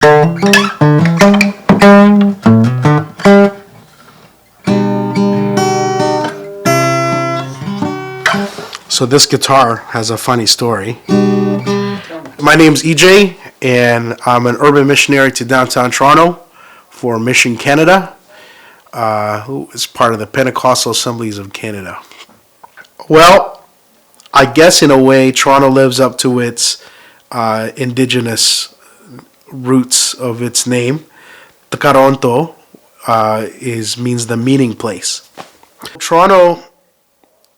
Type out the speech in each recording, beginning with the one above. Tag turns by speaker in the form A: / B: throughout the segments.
A: So this guitar has a funny story. My name's Ejay, and I'm an urban missionary to downtown Toronto for Mission Canada, who is part of the Pentecostal Assemblies of Canada. Well, I guess in a way, Toronto lives up to its indigenous roots of its name. Toronto is means the meeting place. Toronto,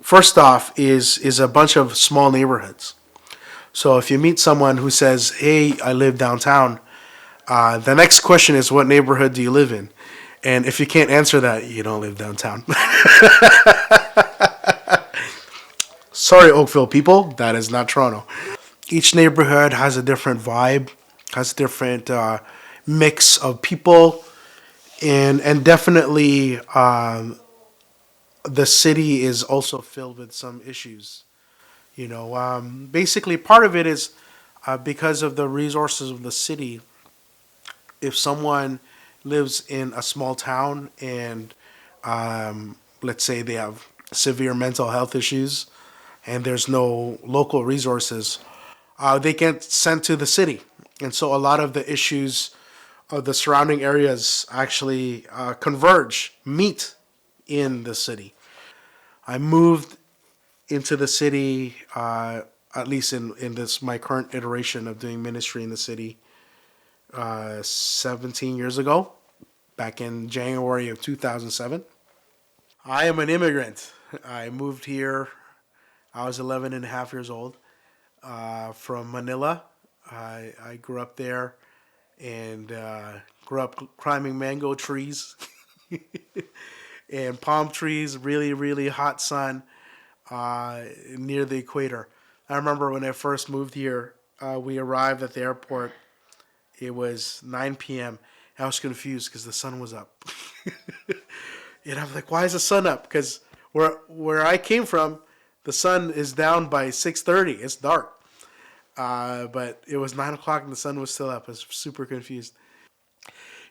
A: first off, is a bunch of small neighborhoods. So if you meet someone who says, "Hey, I live downtown," the next question is, "What neighborhood do you live in?" And if you can't answer that, you don't live downtown. Sorry, Oakville people, that is not Toronto. Each neighborhood has a different vibe, has a different mix of people, and definitely the city is also filled with some issues. Basically, part of it is because of the resources of the city. If someone lives in a small town and let's say they have severe mental health issues and there's no local resources, they get sent to the city. And so a lot of the issues of the surrounding areas actually meet in the city. I moved into the city, at least in this my current iteration of doing ministry in the city, 17 years ago, back in January of 2007. I am an immigrant. I moved here. I was 11 and a half years old, from Manila. I grew up there and grew up climbing mango trees and palm trees, really, really hot sun near the equator. I remember when I first moved here, we arrived at the airport. It was 9 p.m. I was confused because the sun was up. And I'm like, why is the sun up? Because where I came from, the sun is down by 6:30. It's dark. But it was 9 o'clock and the sun was still up. I was super confused.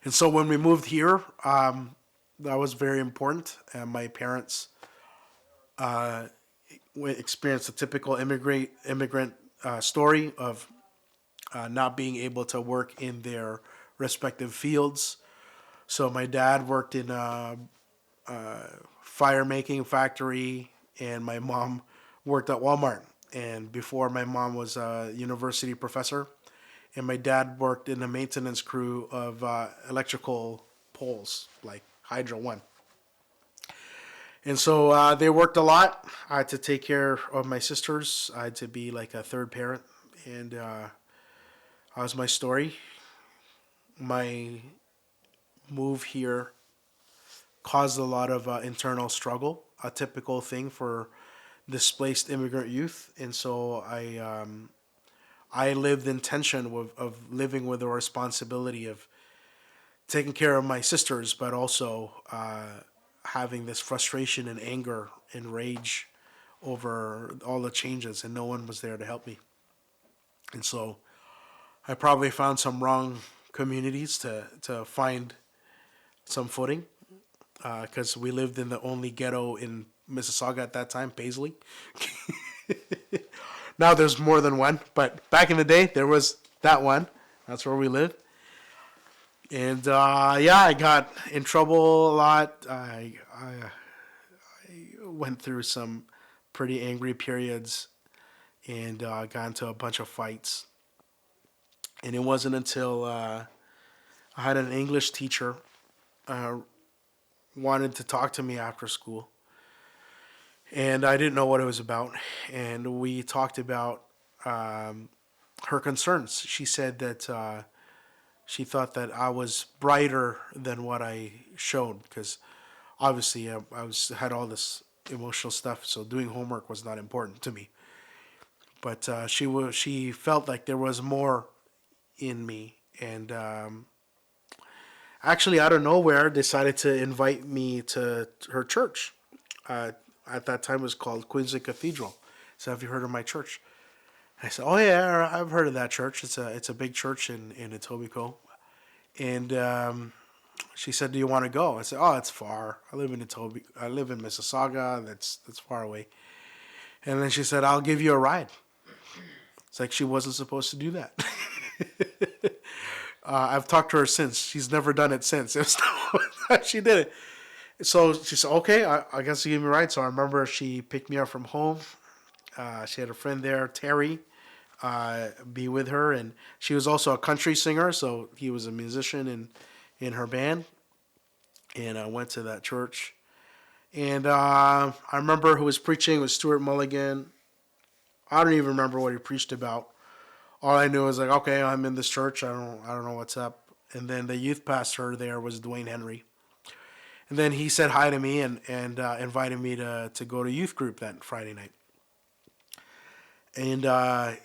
A: And so when we moved here, that was very important. And my parents experienced a typical immigrant story of not being able to work in their respective fields. So my dad worked in fire making factory, and my mom worked at Walmart. And before, my mom was a university professor, and my dad worked in the maintenance crew of electrical poles like Hydro One. And so they worked a lot. I had to take care of my sisters. I had to be like a third parent, and that was my story. My move here caused a lot of internal struggle, a typical thing for displaced immigrant youth, and so I lived in tension of living with the responsibility of taking care of my sisters, but also having this frustration and anger and rage over all the changes, and no one was there to help me. And so I probably found some wrong communities to find some footing, because we lived in the only ghetto in Mississauga at that time, Paisley. Now there's more than one, but back in the day there was that one. That's where we lived. And yeah, I got in trouble a lot. I went through some pretty angry periods and got into a bunch of fights. And it wasn't until I had an English teacher uh, wanted to talk to me after school, and I didn't know what it was about. And we talked about her concerns. She said that she thought that I was brighter than what I showed, because obviously I was had all this emotional stuff, so doing homework was not important to me. But she felt like there was more in me, and actually out of nowhere decided to invite me to her church. Uh, at that time it was called Quincy Cathedral. So have you heard of my church? I said, oh yeah, I've heard of that church. It's a big church in Etobicoke. And she said, "Do you want to go?" I said, "Oh, it's far. I live in Etobicoke. I live in Mississauga. That's far away." And then she said, "I'll give you a ride." It's like she wasn't supposed to do that. I've talked to her since. She's never done it since. It was she did it. So she said, "Okay, I guess you give me a ride." So I remember she picked me up from home. She had a friend there, Terry, be with her, and she was also a country singer. So he was a musician in her band, and I went to that church. And I remember who was preaching was Stuart Mulligan. I don't even remember what he preached about. All I knew was like, okay, I'm in this church. I don't know what's up. And then the youth pastor there was Dwayne Henry. And then he said hi to me and invited me to go to youth group that Friday night. And I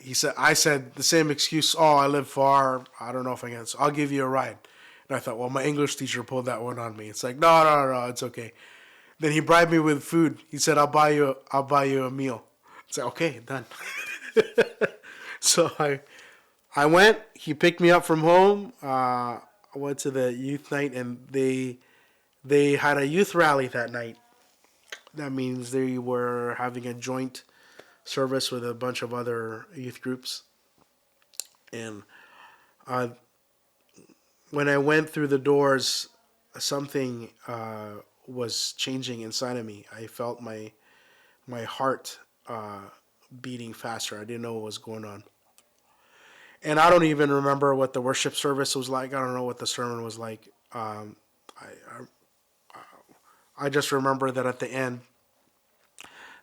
A: said the same excuse. Oh, I live far. I don't know if I can. So I'll give you a ride. And I thought, well, my English teacher pulled that one on me. It's like, no, it's okay. Then he bribed me with food. He said, I'll buy you a meal. It's like, okay, done. So I went. He picked me up from home. I went to the youth night, and they had a youth rally that night. That means they were having a joint service with a bunch of other youth groups. And uh, when I went through the doors, something was changing inside of me. I felt my heart beating faster. I didn't know what was going on. And I don't even remember what the worship service was like. I don't know what the sermon was like. I just remember that at the end,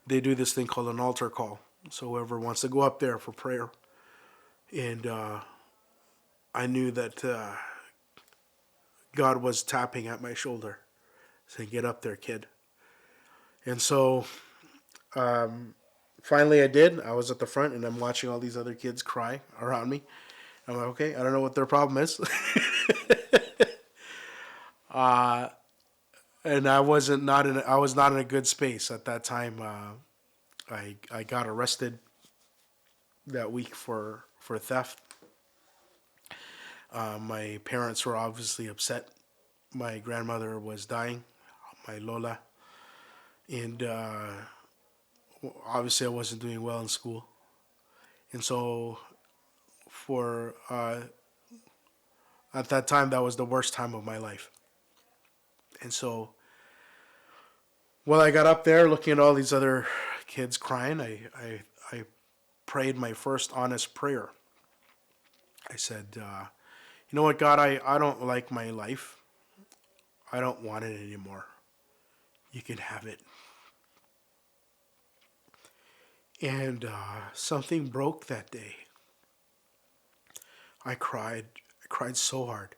A: they do this thing called an altar call. So whoever wants to go up there for prayer. And I knew that God was tapping at my shoulder, saying, "Get up there, kid." And so finally I did. I was at the front, and I'm watching all these other kids cry around me. I'm like, okay, I don't know what their problem is. And I was not in a good space at that time. I got arrested that week for theft. My parents were obviously upset. My grandmother was dying, my Lola, and obviously I wasn't doing well in school. And so for at that time, that was the worst time of my life. And so when I got up there looking at all these other kids crying, I prayed my first honest prayer. I said, you know what, God, I don't like my life. I don't want it anymore. You can have it. And something broke that day. I cried. I cried so hard.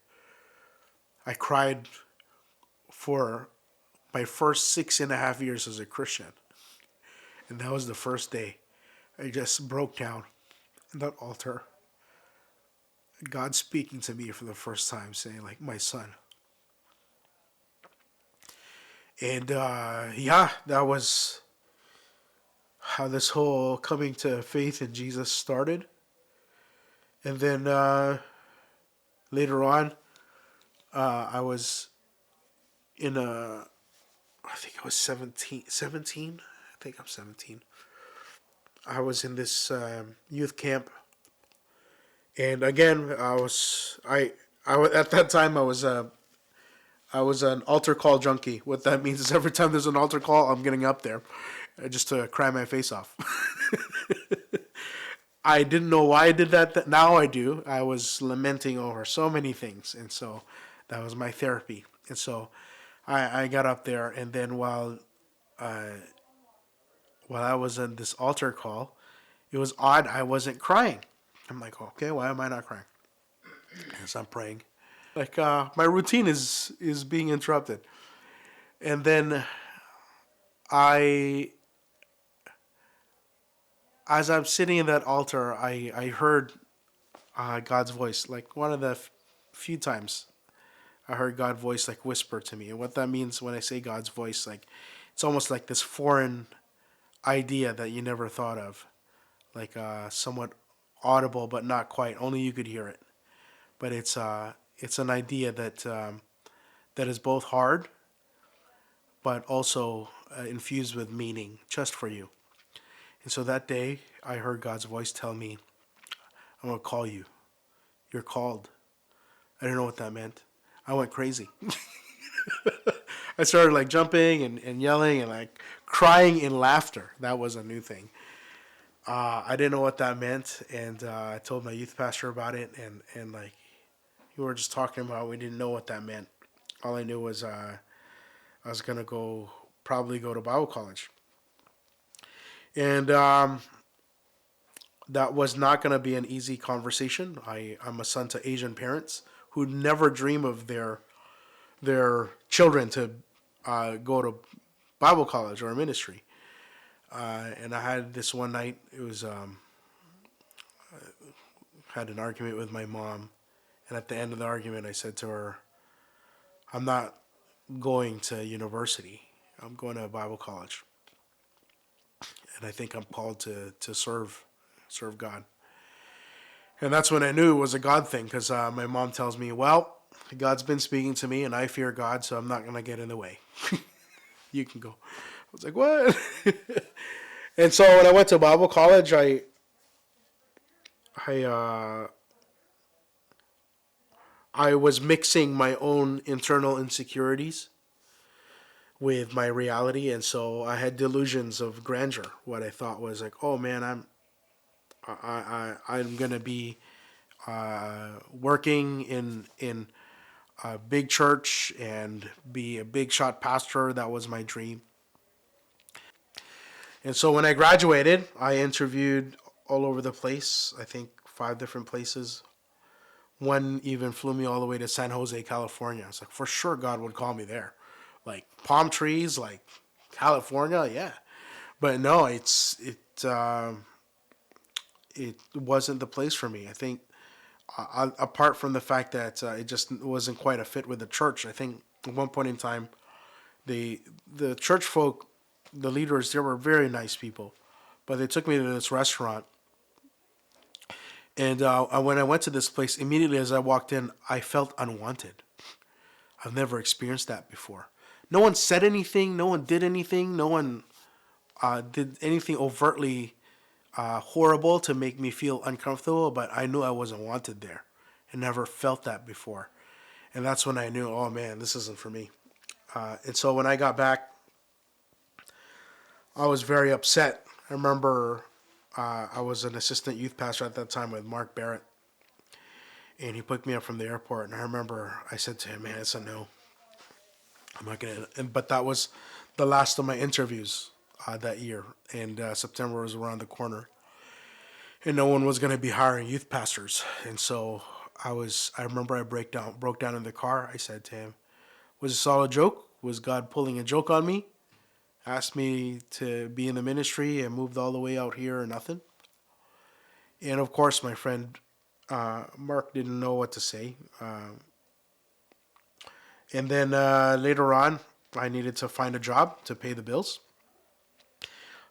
A: I cried for my first 6.5 years as a Christian. And that was the first day. I just broke down at that altar. God speaking to me for the first time, saying, like, my son. And yeah, that was how this whole coming to faith in Jesus started. And then later on, I was in I think I was 17. 17? I think I'm 17. I was in this youth camp. And again, at that time, I was an altar call junkie. What that means is every time there's an altar call, I'm getting up there just to cry my face off. I didn't know why I did that. Now I do. I was lamenting over so many things, and so that was my therapy. And so I got up there, and then while I was on this altar call, it was odd. I wasn't crying. I'm like, okay, why am I not crying? As I'm praying, like my routine is being interrupted, and then I, as I'm sitting in that altar, I heard God's voice. Like one of the few times I heard God's voice like whisper to me. And what that means when I say God's voice, like it's almost like this foreign idea that you never thought of, like somewhat audible but not quite. Only you could hear it. But it's an idea that that is both hard but also infused with meaning just for you. And so that day, I heard God's voice tell me, "I'm gonna call you. You're called." I didn't know what that meant. I went crazy. I started like jumping and yelling and like crying in laughter. That was a new thing. I didn't know what that meant, and I told my youth pastor about it, and like we were just talking about, we didn't know what that meant. All I knew was I was gonna probably go to Bible college, and that was not gonna be an easy conversation. I'm a son to Asian parents who never dream of their children to go to Bible college or ministry. And I had this one night. It was had an argument with my mom, and at the end of the argument, I said to her, "I'm not going to university. I'm going to Bible college, and I think I'm called to serve God." And that's when I knew it was a God thing, because my mom tells me, "Well, God's been speaking to me, and I fear God, so I'm not gonna get in the way. You can go." I was like, "What?" And so when I went to Bible college, I uh, I was mixing my own internal insecurities with my reality, and so I had delusions of grandeur. What I thought was like, "Oh man, I'm gonna be working in a big church and be a big shot pastor." That was my dream. And so when I graduated, I interviewed all over the place. I think 5 different places. One even flew me all the way to San Jose, California. I was like, for sure God would call me there. Like palm trees, like California, yeah. But no, it wasn't the place for me. I think apart from the fact that it just wasn't quite a fit with the church. I think at one point in time, the the church folk, the leaders, they were very nice people, but they took me to this restaurant, and when I went to this place, immediately as I walked in, I felt unwanted. I've never experienced that before. No one said anything. No one did anything. No one did anything overtly horrible to make me feel uncomfortable, but I knew I wasn't wanted there. I never felt that before. And that's when I knew, oh man, this isn't for me. And so when I got back, I was very upset. I remember I was an assistant youth pastor at that time with Mark Barrett, and he picked me up from the airport. And I remember I said to him, "Man, it's a no. I'm not gonna." But that was the last of my interviews that year, and September was around the corner, and no one was gonna be hiring youth pastors. And so I remember I broke down in the car. I said to him, "Was this all a joke? Was God pulling a joke on me? Asked me to be in the ministry and moved all the way out here or nothing?" And of course, my friend Mark didn't know what to say. And then later on, I needed to find a job to pay the bills.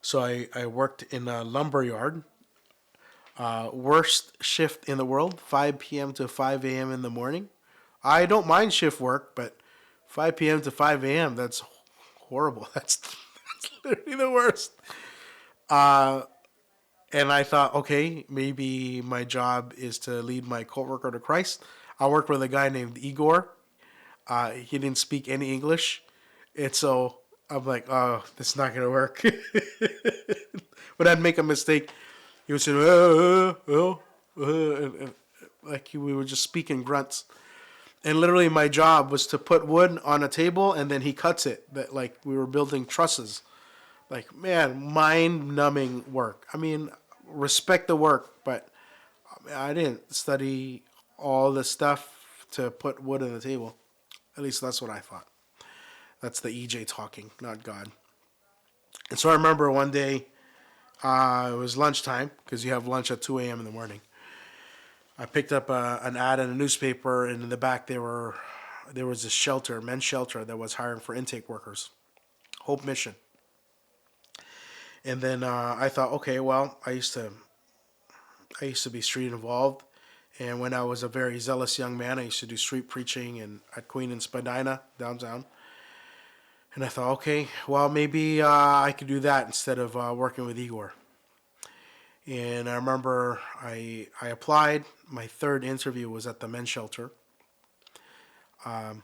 A: So I worked in a lumber yard. Worst shift in the world, 5 p.m. to 5 a.m. in the morning. I don't mind shift work, but 5 p.m. to 5 a.m., that's horrible. That's literally the worst. And I thought, okay, maybe my job is to lead my coworker to Christ. I worked with a guy named Igor. He didn't speak any English, and so I'm like, oh, this is not gonna work. When I'd make a mistake, he would say, and like we were just speaking grunts. And literally, my job was to put wood on a table, and then he cuts it. That like we were building trusses. Like man, mind-numbing work. I mean, respect the work, but I didn't study all the stuff to put wood on the table. At least that's what I thought. That's the EJ talking, not God. And so I remember one day, it was lunchtime because you have lunch at 2 a.m. in the morning. I picked up an ad in a newspaper, and in the back there was a shelter, men's shelter, that was hiring for intake workers, Hope Mission. And then I thought, okay, well, I used to be street involved, And when I was a very zealous young man, I used to do street preaching at Queen and Spadina downtown. And I thought, okay, well, maybe I could do that instead of working with Igor. And I remember I applied. My third interview was at the men's shelter. And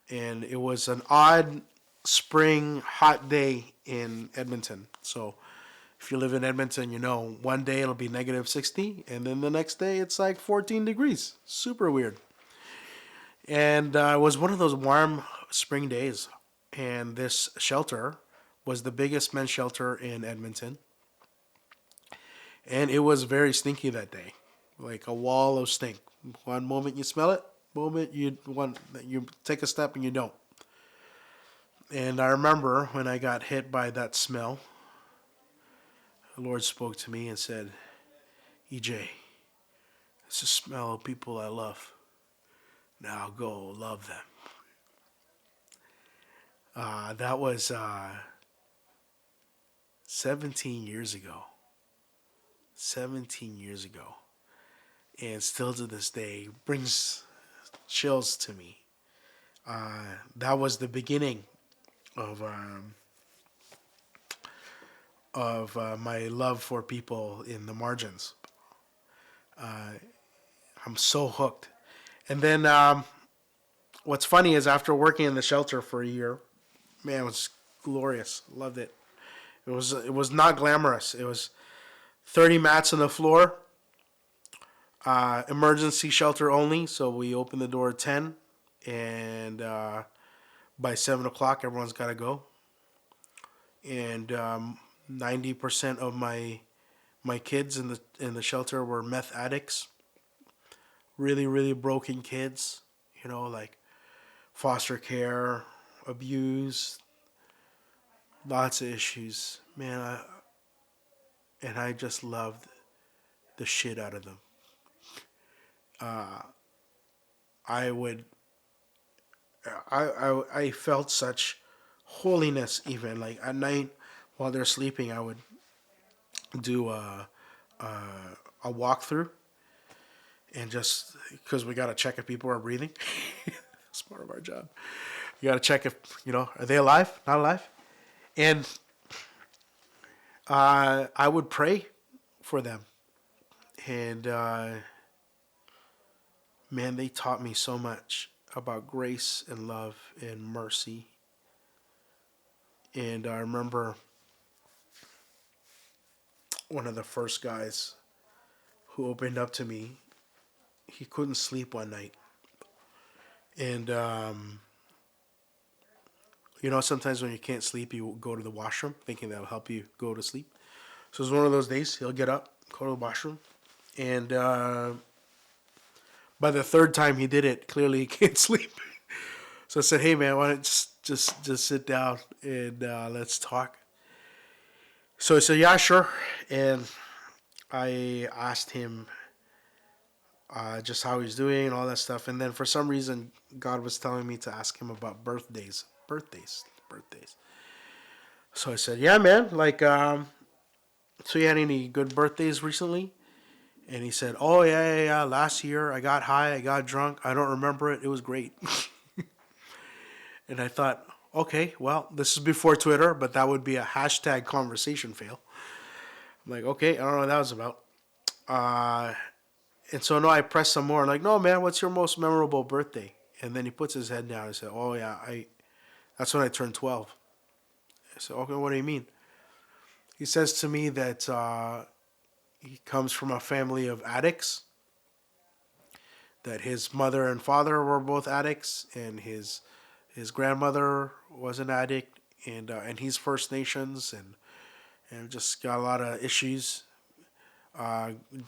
A: it was an odd spring hot day in Edmonton. So if you live in Edmonton, you know one day it'll be negative 60, and then the next day it's like 14 degrees. Super weird. And it was one of those warm spring days. And this shelter was the biggest men's shelter in Edmonton. And it was very stinky that day, like a wall of stink. One moment you smell it, moment you take a step and you don't. And I remember when I got hit by that smell, the Lord spoke to me and said, "EJ, it's the smell of people I love. Now go love them." That was 17 years ago. 17 years ago. And still to this day brings chills to me. That was the beginning of my love for people in the margins. I'm so hooked. And then what's funny is after working in the shelter for a year, man, it was glorious. Loved it. It was not glamorous. It was 30 mats on the floor, emergency shelter only. So we open the door at 10, and by 7 o'clock, everyone's got to go. And 90% of my kids in the shelter were meth addicts. Really, really broken kids. You know, like foster care, abuse, lots of issues. Man, I just loved the shit out of them. I would, I felt such holiness even. Like at night while they're sleeping, I would do a walkthrough, and just because we got to check if people are breathing. It's part of our job. You got to check if, are they alive, not alive? And I would pray for them. And man, they taught me so much about grace and love and mercy. And I remember one of the first guys who opened up to me. He couldn't sleep one night. And, sometimes when you can't sleep, you go to the washroom thinking that'll help you go to sleep. So it was one of those days. He'll get up, go to the washroom. And by the third time he did it, clearly he can't sleep. So I said, "Hey, man, why don't you just sit down and let's talk?" So he said, "Yeah, sure." And I asked him just how he's doing and all that stuff. And then for some reason, God was telling me to ask him about birthdays. So I said, "Yeah, man, like, so you had any good birthdays recently?" And he said, "Oh, yeah. Last year I got high, I got drunk. I don't remember it. It was great." And I thought, okay, well, this is before Twitter, but that would be a hashtag conversation fail. I'm like, okay, I don't know what that was about. And so no, I pressed some more. Like, "No, man, what's your most memorable birthday?" And then he puts his head down and said, "Oh yeah, that's when I turned 12." I said, "Okay, what do you mean?" He says to me that he comes from a family of addicts. That his mother and father were both addicts, and his grandmother was an addict, and he's First Nations, and just got a lot of issues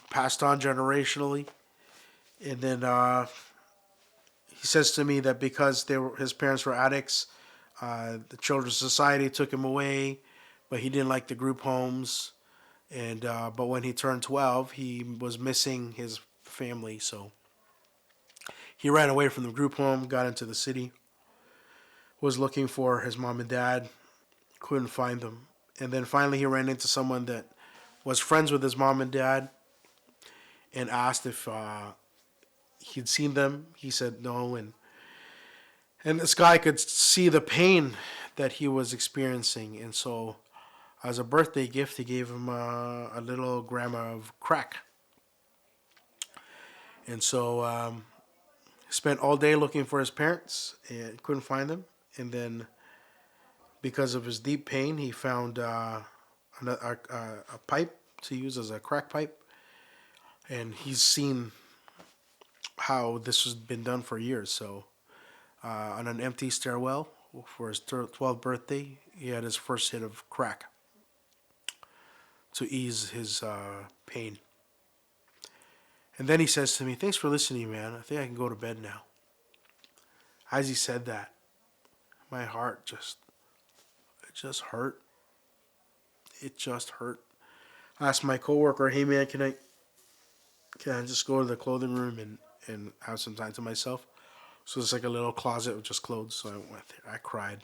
A: passed on generationally. And then he says to me that because his parents were addicts, the Children's Society took him away, but he didn't like the group homes. And but when he turned 12, he was missing his family, so he ran away from the group home, got into the city, was looking for his mom and dad, couldn't find them. And then finally he ran into someone that was friends with his mom and dad, and asked if he'd seen them. He said no, and this guy could see the pain that he was experiencing, and so as a birthday gift, he gave him a little gram of crack. And so spent all day looking for his parents and couldn't find them. And then, because of his deep pain, he found a pipe to use as a crack pipe. And he's seen how this has been done for years. So, on an empty stairwell for his 12th birthday, he had his first hit of crack to ease his pain. And then he says to me, "Thanks for listening, man. I think I can go to bed now." As he said that, my heart it just hurt. It just hurt. I asked my coworker, "Hey man, can I just go to the clothing room and have some time to myself?" So it's like a little closet with just clothes. So I went there. I cried.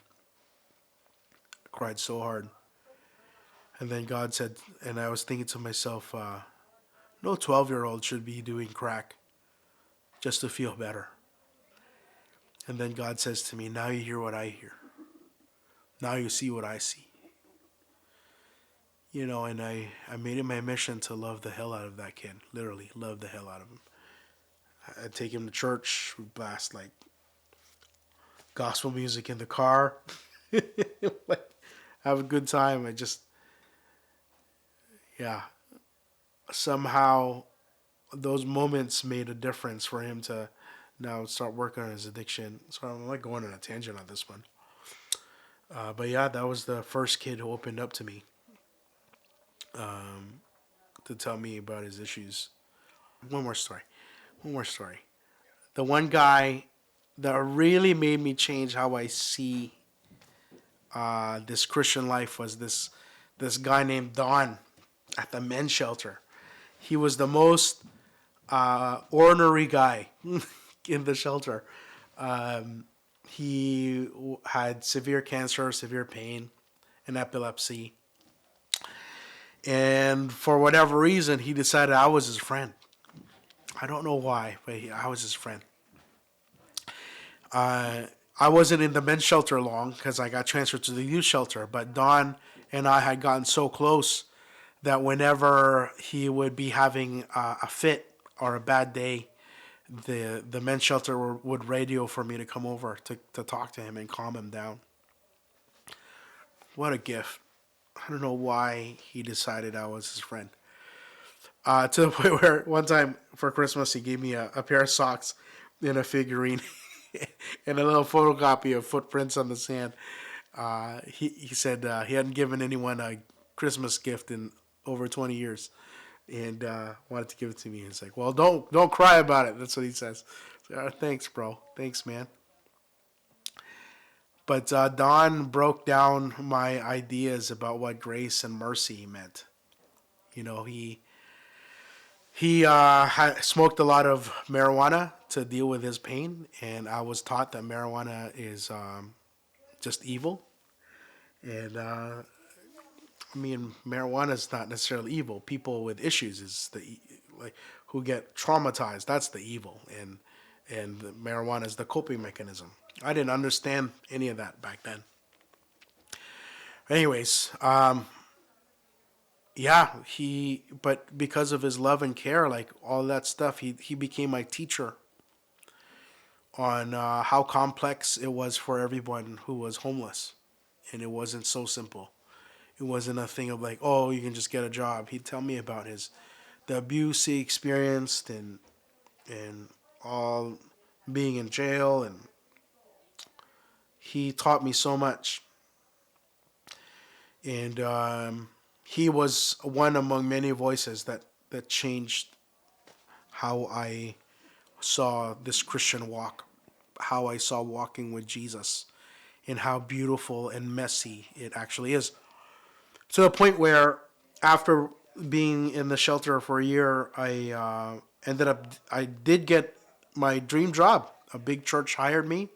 A: I cried so hard. And then God said, and I was thinking to myself, no 12-year-old should be doing crack just to feel better. And then God says to me, now you hear what I hear. Now you see what I see. And I made it my mission to love the hell out of that kid. Literally, love the hell out of him. I'd take him to church. We'd blast like gospel music in the car. Like, have a good time. Yeah. Somehow those moments made a difference for him to now start working on his addiction. So I'm like going on a tangent on this one. But yeah, that was the first kid who opened up to me to tell me about his issues. One more story. The one guy that really made me change how I see this Christian life was this guy named Don at the men's shelter. He was the most ornery guy in the shelter. He had severe cancer, severe pain, and epilepsy. And for whatever reason, he decided I was his friend. I don't know why, but I was his friend. I wasn't in the men's shelter long because I got transferred to the youth shelter. But Don and I had gotten so close that whenever he would be having a fit or a bad day, the men's shelter would radio for me to come over to talk to him and calm him down. What a gift. I don't know why he decided I was his friend. To the point where one time for Christmas, he gave me a pair of socks and a figurine and a little photocopy of footprints on the sand. He said he hadn't given anyone a Christmas gift in over 20 years and wanted to give it to me. He's like, well, don't cry about it. That's what he says. So, thanks, bro. Thanks, man. But Don broke down my ideas about what grace and mercy meant. He had smoked a lot of marijuana to deal with his pain, and I was taught that marijuana is just evil. And marijuana is not necessarily evil. People with issues is like who get traumatized. That's the evil, and the marijuana is the coping mechanism. I didn't understand any of that back then. Anyways, yeah, but because of his love and care, like all that stuff, he became my teacher on how complex it was for everyone who was homeless, and it wasn't so simple. It wasn't a thing of like, oh, you can just get a job. He'd tell me about the abuse he experienced and all being in jail, and he taught me so much. And he was one among many voices that changed how I saw this Christian walk, how I saw walking with Jesus, and how beautiful and messy it actually is. To the point where, after being in the shelter for a year, I did get my dream job. A big church hired me,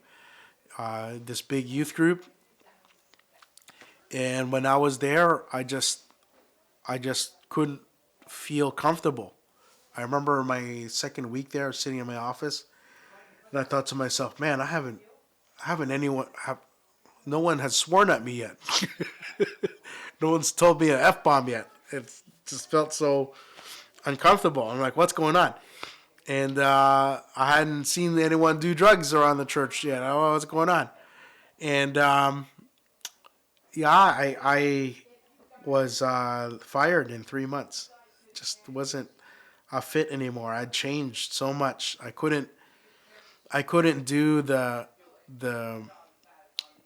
A: this big youth group. And when I was there, I just couldn't feel comfortable. I remember my second week there, sitting in my office, and I thought to myself, man, I haven't anyone, have, no one has sworn at me yet. No one's told me an F bomb yet. It just felt so uncomfortable. I'm like, what's going on? And I hadn't seen anyone do drugs around the church yet. I don't know what's going on. And yeah, I was fired in 3 months. Just wasn't a fit anymore. I'd changed so much. I couldn't do the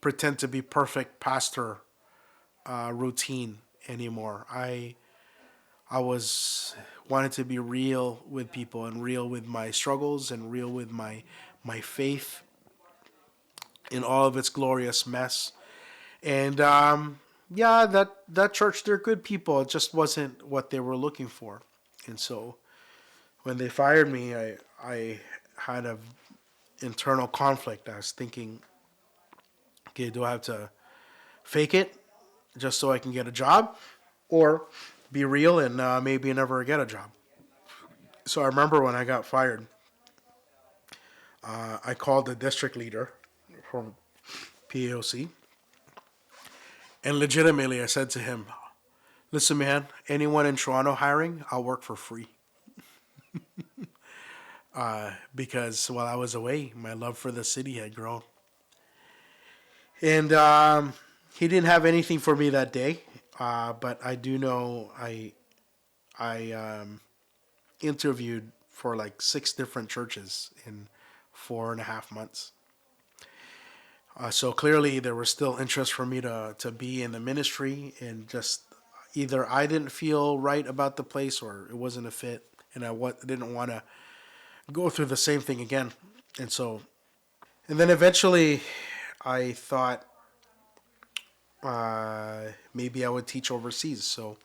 A: pretend to be perfect pastor routine anymore. I was wanted to be real with people and real with my struggles and real with my faith in all of its glorious mess. And yeah, that church, they're good people. It just wasn't what they were looking for. And so when they fired me, I had a internal conflict. I was thinking, okay, do I have to fake it just so I can get a job, or be real and maybe never get a job? So I remember when I got fired, I called the district leader from PAOC, and legitimately I said to him, listen, man, anyone in Toronto hiring, I'll work for free. Because while I was away, my love for the city had grown. And he didn't have anything for me that day, but I do know I interviewed for like 6 different churches in 4.5 months. So clearly there was still interest for me to be in the ministry, and just either I didn't feel right about the place or it wasn't a fit, and I didn't want to go through the same thing again. And so, and then eventually I thought maybe I would teach overseas. So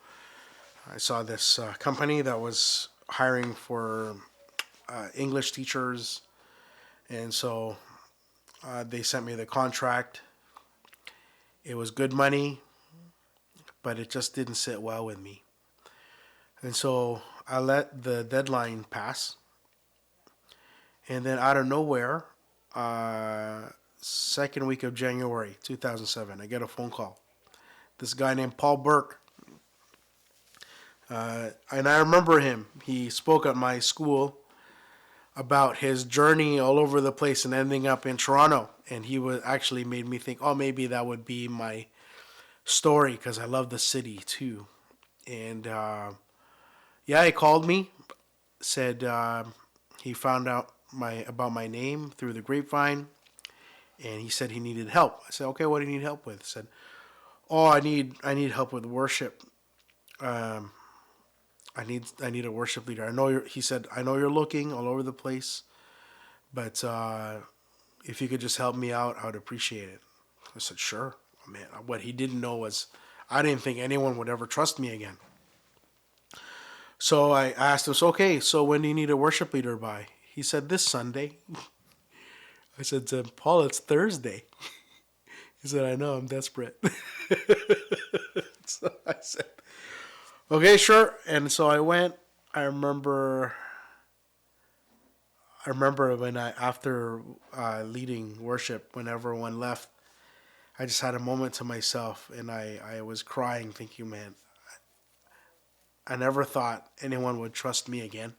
A: I saw this company that was hiring for English teachers, and so they sent me the contract. It was good money, but it just didn't sit well with me. And so I let the deadline pass. And then out of nowhere, second week of January 2007, I get a phone call. This guy named Paul Burke. And I remember him. He spoke at my school about his journey all over the place and ending up in Toronto. And he was actually made me think, oh, maybe that would be my story, because I love the city too. And yeah, he called me, said he found out about my name through the grapevine, and he said he needed help. I said, okay, what do you need help with? He said, oh, I need help with worship. I need a worship leader. He said, I know you're looking all over the place, but if you could just help me out, I would appreciate it. I said, sure. Man, what he didn't know was I didn't think anyone would ever trust me again. So I asked him, so, okay, so when do you need a worship leader by? He said, this Sunday. I said to him, Paul, it's Thursday. He said, I know, I'm desperate. So I said, okay, sure. And so I went. I remember when after leading worship, when everyone left, I just had a moment to myself, and I was crying, thinking, man, I never thought anyone would trust me again.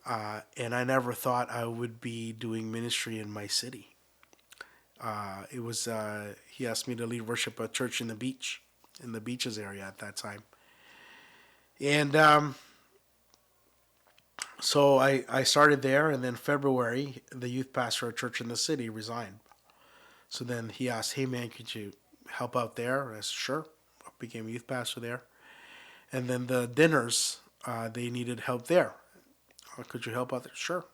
A: And I never thought I would be doing ministry in my city. He asked me to lead worship at a church in the beaches area at that time. And so I started there, and then February, the youth pastor at a church in the city resigned. So then he asked, hey man, could you help out there? I said, sure. I became a youth pastor there. And then the dinners, they needed help there. Could you help out there? Sure.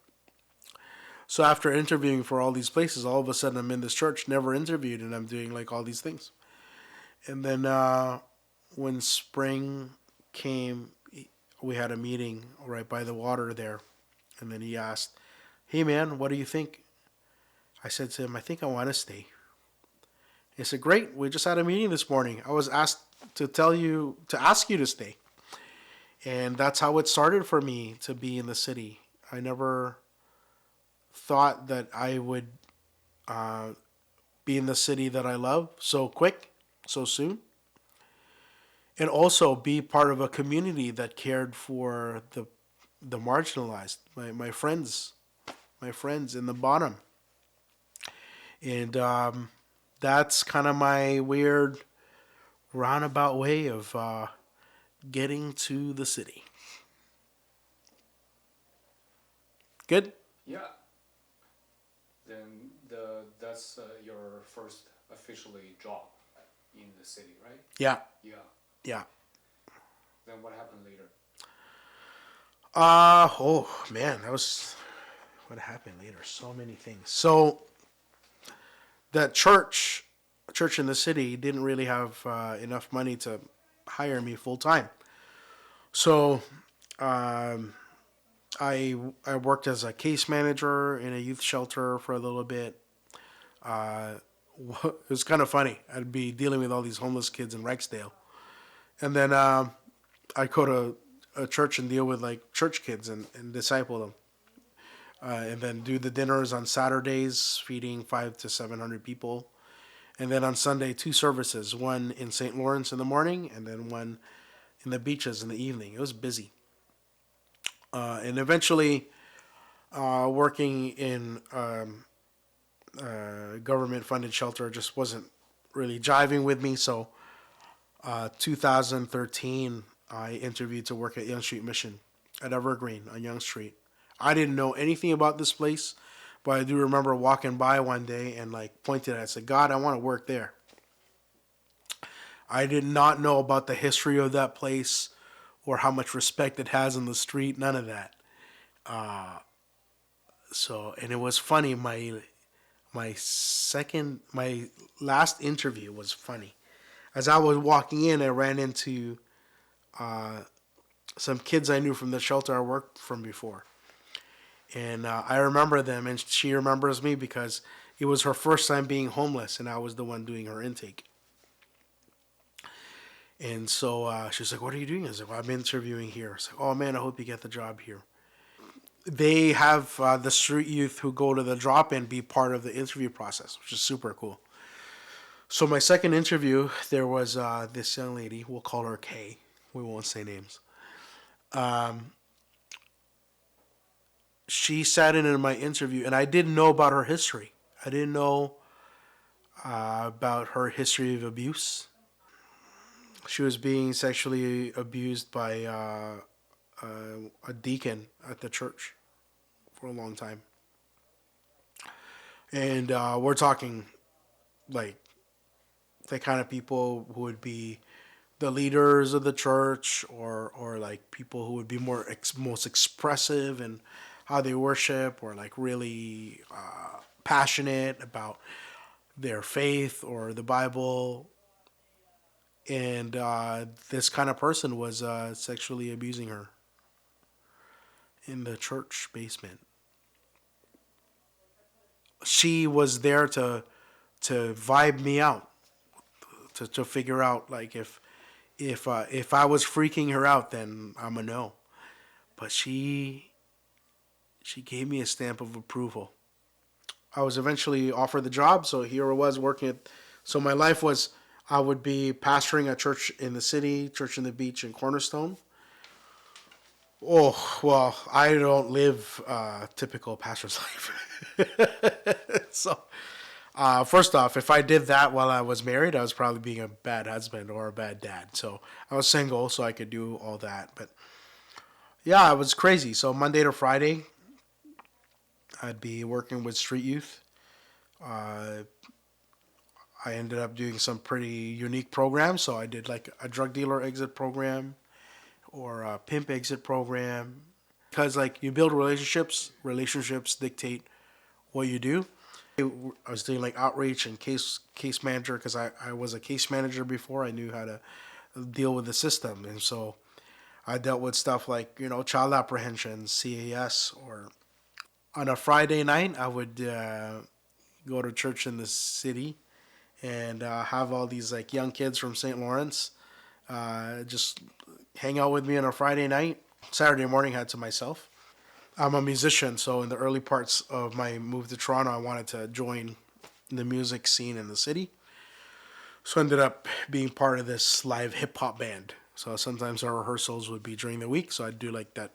A: So after interviewing for all these places, all of a sudden I'm in this church, never interviewed, and I'm doing like all these things. And then when spring came, we had a meeting right by the water there. And then he asked, hey man, what do you think? I said to him, I think I want to stay. He said, great, we just had a meeting this morning. I was asked to ask you to stay. And that's how it started for me to be in the city. I never thought that I would uh, be in the city that I love so quick, so soon, and also be part of a community that cared for the marginalized, my friends in the bottom, and that's kind of my weird roundabout way of getting to the city. Good.
B: Yeah. Then that's your first officially job in the city, right?
A: Yeah,
B: Yeah.
A: yeah.
B: Then what happened later?
A: Oh man, that was what happened later. So many things. So that church in the city didn't really have enough money to hire me full time. So um, I worked as a case manager in a youth shelter for a little bit. Uh, it was kind of funny. I'd be dealing with all these homeless kids in Rexdale, and then I'd go to a church and deal with like church kids and disciple them, and then do the dinners on Saturdays, feeding 500 to 700 people, and then on Sunday 2 services, one in St. Lawrence in the morning, and then one in the beaches in the evening. It was busy, and eventually working in government funded shelter just wasn't really jiving with me. So 2013, I interviewed to work at Young Street Mission at Evergreen on Young Street. I didn't know anything about this place, but I do remember walking by one day and like pointed at it. I said, God, I want to work there. I did not know about the history of that place or how much respect it has on the street. None of that. So, and it was funny. My last interview was funny. As I was walking in, I ran into some kids I knew from the shelter I worked from before, and I remember them, and she remembers me because it was her first time being homeless, and I was the one doing her intake. And so she's like, "What are you doing?" I was like, "Well, I'm interviewing here." I was like, "Oh man, I hope you get the job here." They have the street youth who go to the drop-in be part of the interview process, which is super cool. So my second interview, there was this young lady. We'll call her Kay. We won't say names. She sat in my interview, and I didn't know about her history. I didn't know about her history of abuse. She was being sexually abused by a deacon at the church for a long time, and we're talking like the kind of people who would be the leaders of the church, or like people who would be most expressive in how they worship, or like really passionate about their faith or the Bible. And this kind of person was sexually abusing her in the church basement. She was there to vibe me out, to figure out like if I was freaking her out, then I'm a no. But she gave me a stamp of approval. I was eventually offered the job, so here I was working at. So my life was I would be pastoring a church in the city, church in the beach in Cornerstone. Oh well, I don't live typical pastor's life. So first off, if I did that while I was married, I was probably being a bad husband or a bad dad. So I was single, so I could do all that. But yeah, it was crazy. So Monday to Friday, I'd be working with street youth. Uh, I ended up doing some pretty unique programs. So I did like a drug dealer exit program or a pimp exit program. Because like you build relationships, relationships dictate what you do. I was doing like outreach and case manager because I was a case manager before. I knew how to deal with the system, and so I dealt with stuff like child apprehension, CAS, or on a Friday night I would go to church in the city and have all these like young kids from St. Lawrence just hang out with me on a Friday night. Saturday morning, I had to myself. I'm a musician, so in the early parts of my move to Toronto, I wanted to join the music scene in the city. So I ended up being part of this live hip hop band. So sometimes our rehearsals would be during the week. So I'd do like that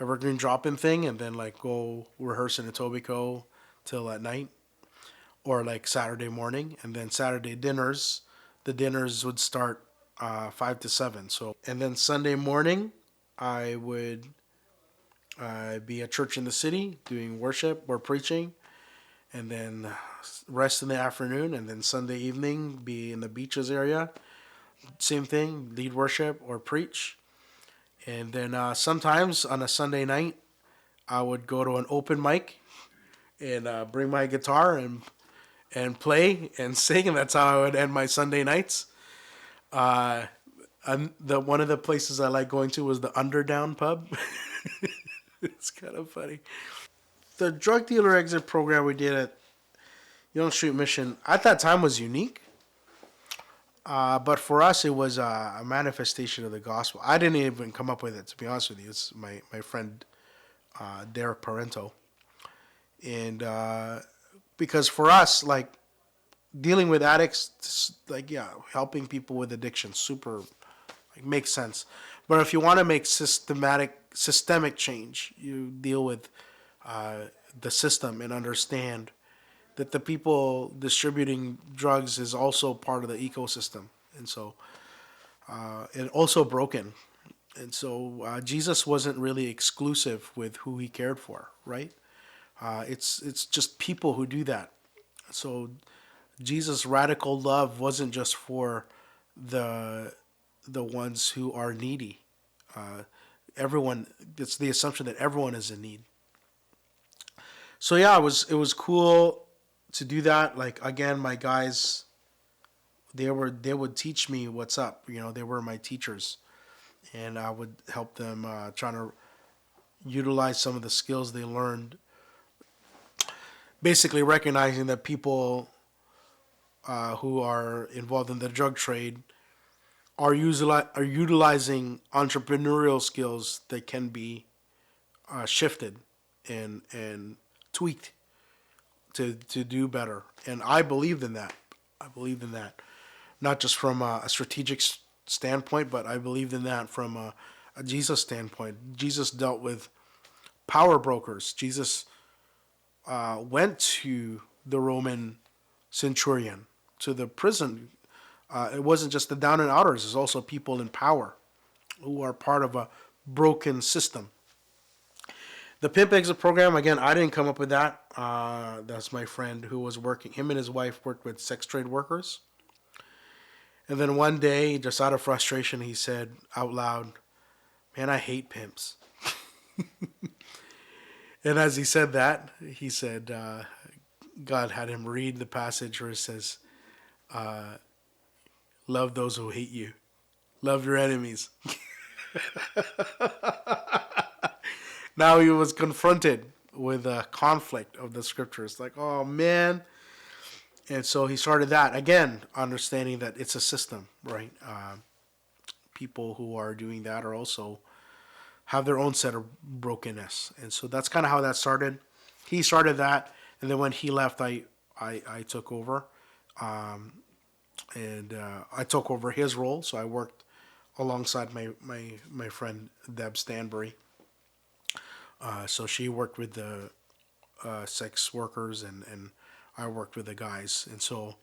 A: evergreen drop in thing and then like go rehearse in Etobicoke till at night or like Saturday morning. And then Saturday dinners, the dinners would start 5 to 7. So, and then Sunday morning, I would be at church in the city doing worship or preaching, and then rest in the afternoon, and then Sunday evening be in the beaches area. Same thing, lead worship or preach. And then sometimes on a Sunday night, I would go to an open mic and bring my guitar and play and sing, and that's how I would end my Sunday nights. The one of the places I like going to was the Underdown pub. It's kind of funny. The drug dealer exit program we did at Yonge Street Mission at that time was unique. But for us, it was a manifestation of the gospel. I didn't even come up with it, to be honest with you. It's my friend Derek Parento. And because for us, like dealing with addicts, like, yeah, helping people with addiction, super, like, makes sense. But if you want to make systemic change, you deal with the system and understand that the people distributing drugs is also part of the ecosystem, and so and also broken. And so Jesus wasn't really exclusive with who he cared for, right? It's just people who do that. So Jesus' radical love wasn't just for the ones who are needy. Everyone, it's the assumption that everyone is in need. So yeah, it was cool to do that. Like again, my guys, they would teach me what's up. You know, they were my teachers, and I would help them trying to utilize some of the skills they learned. Basically, recognizing that people who are involved in the drug trade are utilizing entrepreneurial skills that can be shifted and tweaked to do better. And I believed in that. I believed in that, not just from a strategic standpoint, but I believed in that from a Jesus standpoint. Jesus dealt with power brokers. Jesus went to the Roman centurion, to the prison. It wasn't just the down and outers, it's also people in power who are part of a broken system. The Pimp Exit program, again, I didn't come up with that. That's my friend who was working, him and his wife worked with sex trade workers. And then one day, just out of frustration, he said out loud, "Man, I hate pimps." And as he said that, he said, God had him read the passage where it says, "Love those who hate you, love your enemies." Now he was confronted with a conflict of the scriptures. Like, oh man. And so he started that again, understanding that it's a system, right? People who are doing that are also have their own set of brokenness, and so that's kind of how that started. He started that, and then when he left, I took over, and I took over his role. So I worked alongside my friend Deb Stanbury. So she worked with the sex workers, and I worked with the guys. And so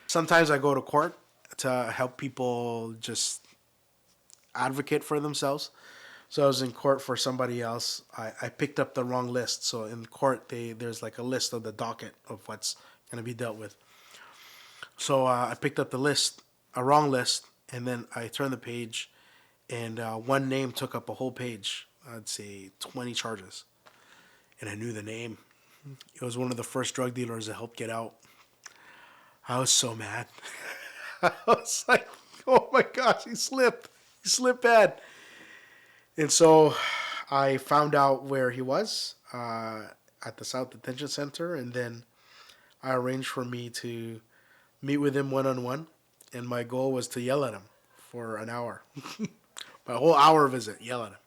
A: sometimes I go to court to help people just advocate for themselves. So I was in court for somebody else. I picked up the wrong list. So in court, there's like a list of the docket of what's going to be dealt with. So I picked up the list, a wrong list, and then I turned the page, and one name took up a whole page. I'd say 20 charges, and I knew the name. It was one of the first drug dealers that helped get out. I was so mad. I was like, "Oh my gosh, he slipped. He slipped bad." And so I found out where he was at the South Detention Center, and then I arranged for me to meet with him one on one. And my goal was to yell at him for an hour. But a whole hour visit, yell at him.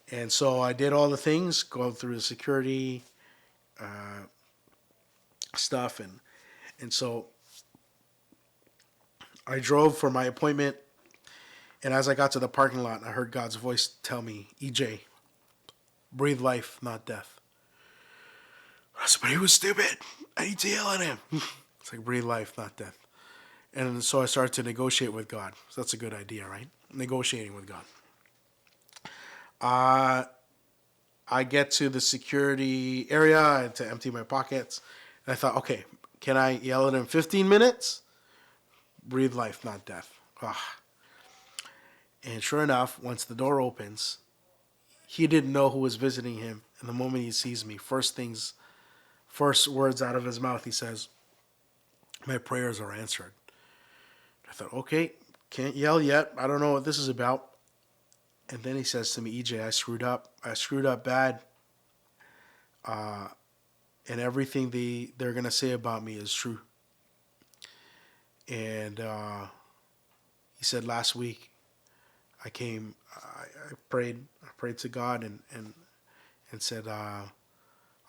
A: And so I did all the things, go through the security stuff, and so I drove for my appointment. And as I got to the parking lot, I heard God's voice tell me, "EJ, breathe life, not death." I said, "But he was stupid. I need to yell at him." It's like, breathe life, not death. And so I started to negotiate with God. So that's a good idea, right? Negotiating with God. I get to the security area. I had to empty my pockets. And I thought, okay, can I yell at him 15 minutes? Breathe life, not death. Ah. And sure enough, once the door opens, he didn't know who was visiting him. And the moment he sees me, first words out of his mouth, he says, "My prayers are answered." I thought, okay, can't yell yet. I don't know what this is about. And then he says to me, "EJ, I screwed up. I screwed up bad. And everything they're going to say about me is true." And he said, "Last week I came, I prayed to God and said I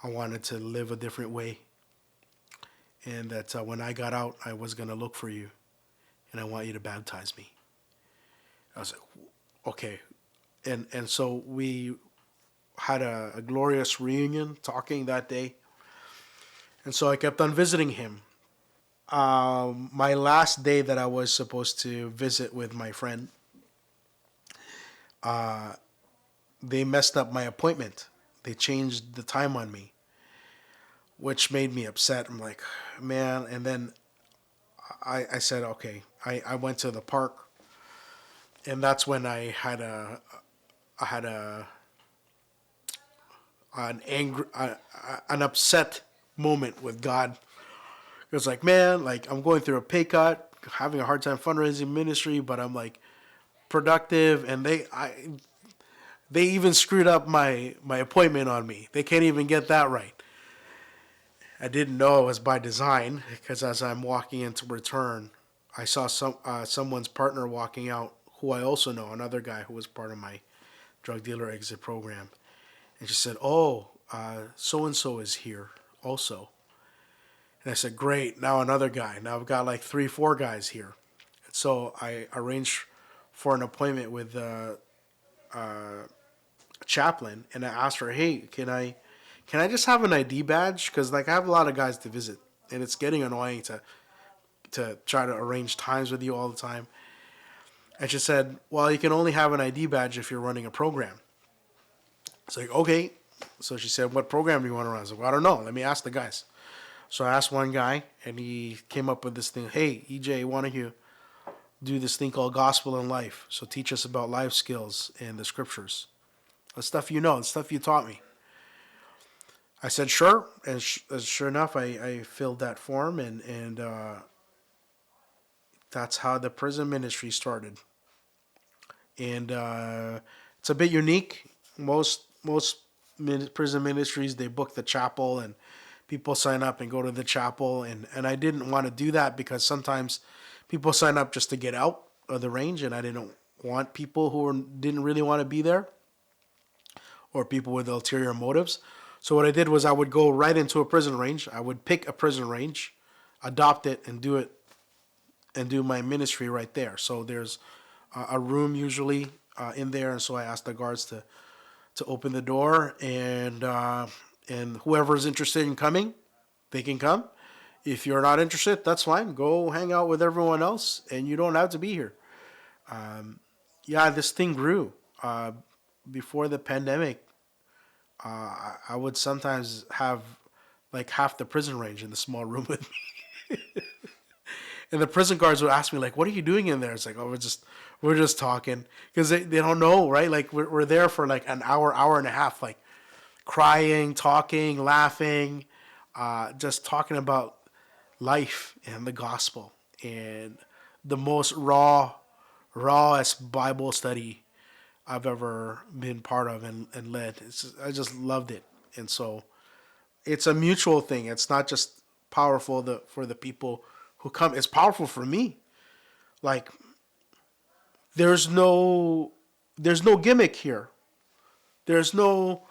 A: wanted to live a different way. And that when I got out, I was going to look for you. And I want you to baptize me." I was like, okay. And so we had a glorious reunion talking that day. And so I kept on visiting him. My last day that I was supposed to visit with my friend, they messed up my appointment. They changed the time on me, which made me upset. I'm like, man. And then I said, okay. I went to the park, and that's when I had an upset moment with God. It was like, man, like I'm going through a pay cut, having a hard time fundraising ministry, but I'm like productive, and they even screwed up my appointment on me. They can't even get that right. I didn't know it was by design, because as I'm walking in to return, I saw someone's partner walking out, who I also know, another guy who was part of my drug dealer exit program. And she said, "Oh, so-and-so is here also." And I said, "Great, now another guy. Now I've got like 3, 4 guys here." And so I arranged for an appointment with a chaplain, and I asked her, "Hey, can I just have an ID badge? Because like I have a lot of guys to visit, and it's getting annoying to try to arrange times with you all the time." And she said, "Well, you can only have an ID badge if you're running a program." It's like, okay. So she said, "What program do you want to run?" I was like, "Well, I don't know. Let me ask the guys." So I asked one guy, and he came up with this thing. "Hey, EJ, why don't you do this thing called Gospel in Life? So teach us about life skills and the scriptures. The stuff you know, the stuff you taught me." I said, "Sure." And sure enough, I filled that form, and that's how the prison ministry started. And it's a bit unique. Most prison ministries, they book the chapel, and people sign up and go to the chapel, and I didn't want to do that, because sometimes people sign up just to get out of the range, and I didn't want people who didn't really want to be there, or people with ulterior motives. So what I did was I would go right into a prison range. I would pick a prison range, adopt it, and do my ministry right there. So there's a room usually in there, and so I asked the guards to open the door, and whoever's interested in coming, they can come. If you're not interested, that's fine. Go hang out with everyone else, and you don't have to be here. Yeah, this thing grew. Before the pandemic, I would sometimes have like half the prison range in the small room with me. And the prison guards would ask me, like, "What are you doing in there?" It's like, "Oh, we're just talking," because they don't know, right? Like we're there for like an hour and a half, like crying, talking, laughing, just talking about life and the gospel, and the most rawest Bible study I've ever been part of and led. I just loved it. And so it's a mutual thing. It's not just powerful for the people who come. It's powerful for me. Like there's no there's no gimmick here. There's no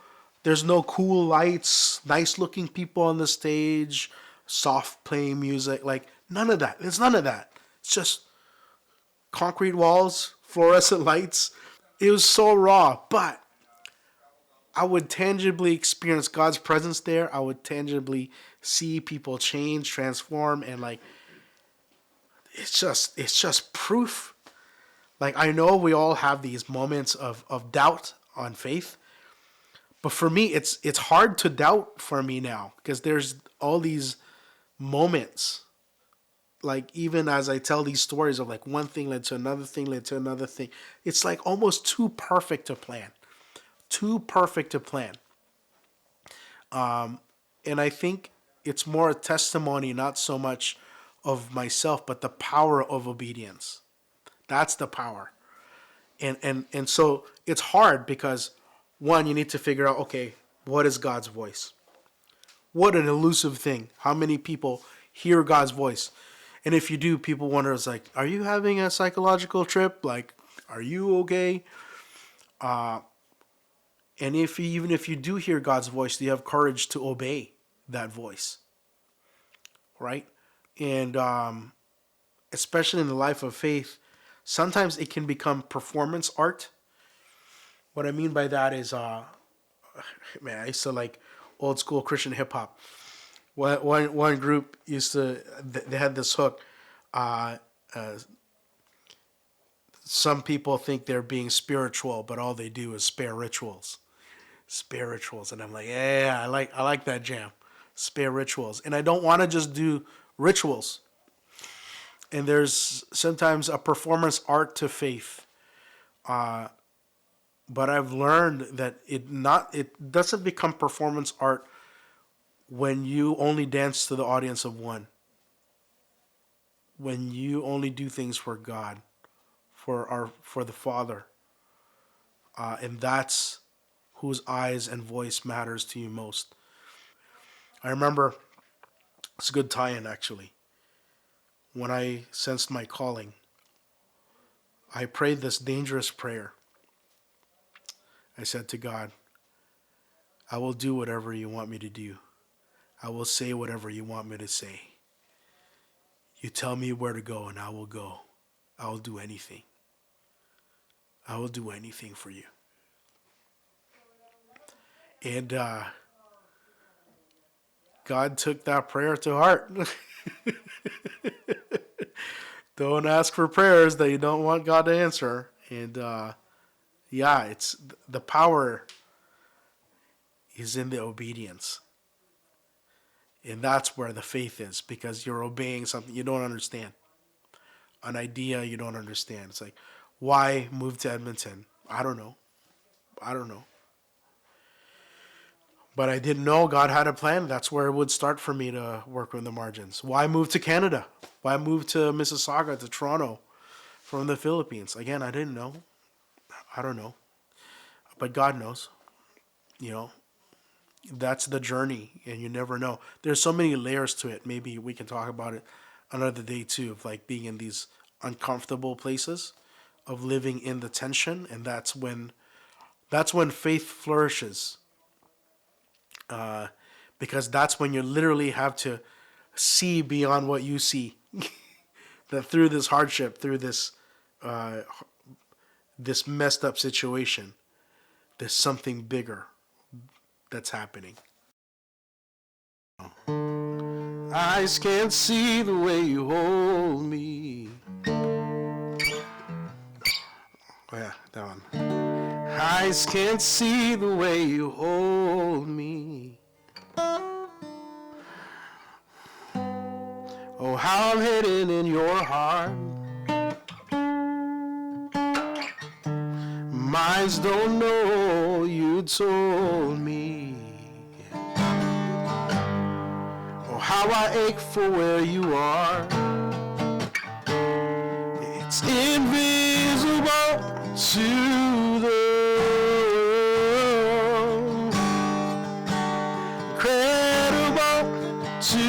A: there's no cool lights, nice looking people on the stage, soft playing music, like none of that. There's none of that. It's just concrete walls, fluorescent lights. It was so raw, but I would tangibly experience God's presence there. I would tangibly see people change, transform, and like it's just proof. Like I know we all have these moments of doubt on faith, but for me it's hard to doubt for me now because there's all these moments. Like even as I tell these stories of like one thing led to another thing led to another thing, it's like almost too perfect to plan. Too perfect to plan. And I think it's more a testimony, not so much of myself, but the power of obedience. That's the power. And so it's hard because one, you need to figure out, okay, what is God's voice? What an elusive thing. How many people hear God's voice? And if you do, people wonder, it's like, are you having a psychological trip? Like, are you okay? And even if you do hear God's voice, do you have courage to obey that voice? Right? And especially in the life of faith, sometimes it can become performance art. What I mean by that is, man, I used to like old school Christian hip hop. One group used to, they had this hook. Uh, uh, some people think they're being spiritual, but all they do is spare rituals. Spirituals, and I'm like, yeah, I like that jam. Spare rituals, and I don't want to just do rituals. And there's sometimes a performance art to faith, but I've learned that it doesn't become performance art when you only dance to the audience of one. When you only do things for God, for the Father, and that's whose eyes and voice matters to you most. I remember it's a good tie-in actually. When I sensed my calling, I prayed this dangerous prayer. I said to God, I will do whatever you want me to do. I will say whatever you want me to say. You tell me where to go and I will go. I will do anything. I will do anything for you. And God took that prayer to heart. Don't ask for prayers that you don't want God to answer. And yeah, it's the power is in the obedience. And that's where the faith is, because you're obeying something you don't understand. An idea you don't understand. It's like, why move to Edmonton? I don't know. I don't know. But I didn't know God had a plan. That's where it would start for me to work with the margins. Why move to Canada? Why move to Mississauga, to Toronto from the Philippines? Again, I didn't know. I don't know. But God knows. You know, that's the journey, and you never know. There's so many layers to it. Maybe we can talk about it another day too, of like being in these uncomfortable places, of living in the tension, and that's when faith flourishes. Because that's when you literally have to see beyond what you see. That through this hardship, through this messed up situation, there's something bigger that's happening. Eyes can't see the way you hold me. Oh yeah, that one. Eyes can't see the way you hold me. Oh, how I'm hidden in your heart. My eyes don't know you told me. Oh, how I ache for where you are. It's invisible to the world, incredible to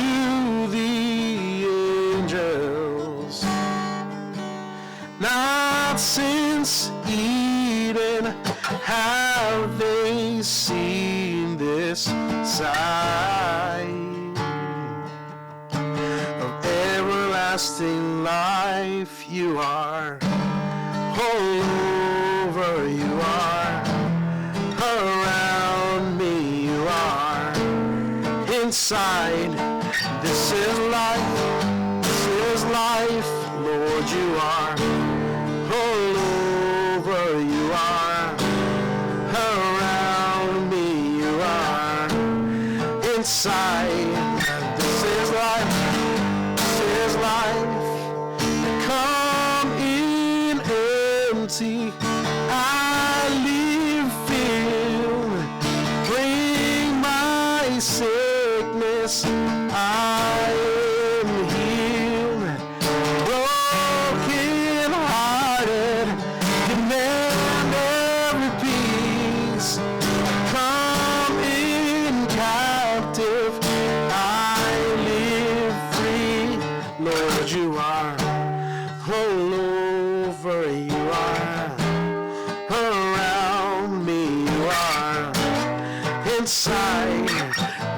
A: the angels, not seen this Eden? Have they seen this sight of everlasting life? You are all over, you are around me, you are inside. This is life, Lord, you are all over, you are around me, you are inside. This is life, come in empty. I live filled, bring my sickness. I am healed, broken hearted, demand every piece. Come in captive, I live free. Lord, you are all over, you are around me, you are inside.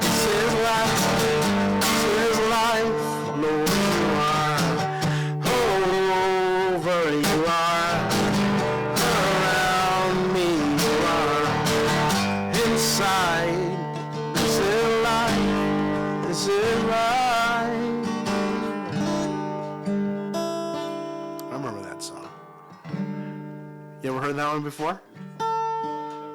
A: This is life, Lord, you are all over, you are around me, you are inside. This is life, this is life. I remember that song. You ever heard that one before?